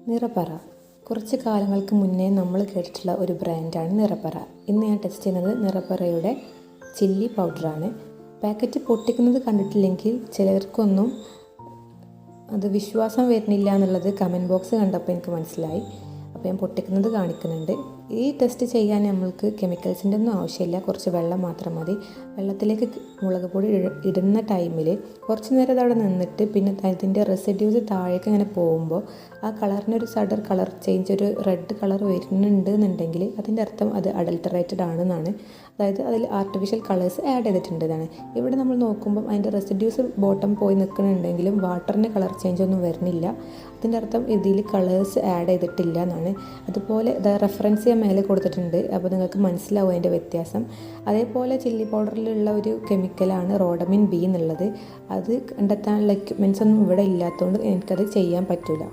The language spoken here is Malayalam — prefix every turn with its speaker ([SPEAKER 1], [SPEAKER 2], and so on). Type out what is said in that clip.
[SPEAKER 1] നിറപറ കുറച്ച് കാലങ്ങൾക്ക് മുന്നേ നമ്മൾ കേട്ടിട്ടുള്ള ഒരു ബ്രാൻഡാണ് നിറപറ. ഇന്ന് ഞാൻ ടെസ്റ്റ് ചെയ്യുന്നത് നിറപറയുടെ ചില്ലി പൗഡറാണ്. പാക്കറ്റ് പൊട്ടിക്കുന്നത് കണ്ടിട്ടില്ലെങ്കിൽ ചിലർക്കൊന്നും അത് വിശ്വാസം വരുന്നില്ല എന്നുള്ളത് കമൻറ്റ് ബോക്സ് കണ്ടപ്പോൾ എനിക്ക് മനസ്സിലായി. അപ്പോൾ ഞാൻ പൊട്ടിക്കുന്നത് കാണിക്കുന്നുണ്ട്. ഈ ടെസ്റ്റ് ചെയ്യാൻ നമ്മൾക്ക് കെമിക്കൽസിൻ്റെ ഒന്നും ആവശ്യമില്ല, കുറച്ച് വെള്ളം മാത്രം മതി. വെള്ളത്തിലേക്ക് മുളക് പൊടി ഇടുന്ന ടൈമിൽ കുറച്ച് നേരം അതവിടെ നിന്നിട്ട് പിന്നെ അതിൻ്റെ റെസിഡ്യൂസ് താഴേക്ക് ഇങ്ങനെ പോകുമ്പോൾ ആ കളറിനൊരു സഡൻ കളർ ചേഞ്ച്, ഒരു റെഡ് കളർ വരുന്നുണ്ട് എന്നുണ്ടെങ്കിൽ അതിൻ്റെ അർത്ഥം അത് അഡൾട്ടറേറ്റഡ് ആണെന്നാണ്. അതായത് അതിൽ ആർട്ടിഫിഷ്യൽ കളേഴ്സ് ആഡ് ചെയ്തിട്ടുണ്ടെന്നാണ്. ഇവിടെ നമ്മൾ നോക്കുമ്പോൾ അതിൻ്റെ റെസിഡ്യൂസ് ബോട്ടം പോയി നിൽക്കുന്നുണ്ടെങ്കിലും വാട്ടറിന് കളർ ചേഞ്ച് ഒന്നും വരുന്നില്ല. അതിൻ്റെ അർത്ഥം ഇതിൽ കളേഴ്സ് ആഡ് ചെയ്തിട്ടില്ല എന്നാണ്. അതുപോലെ റെഫറൻസ് ഞാൻ മേലെ കൊടുത്തിട്ടുണ്ട്, അപ്പോൾ നിങ്ങൾക്ക് മനസ്സിലാവും അതിൻ്റെ വ്യത്യാസം. അതേപോലെ ചില്ലി പൗഡറിലുള്ള ഒരു കെമിക്കലാണ് റോഡമിൻ ബി എന്നുള്ളത്. അത് കണ്ടെത്താനുള്ള എക്യുപ്മെൻറ്റ്സ് ഒന്നും ഇവിടെ ഇല്ലാത്തതുകൊണ്ട് എനിക്കത് ചെയ്യാൻ പറ്റില്ല.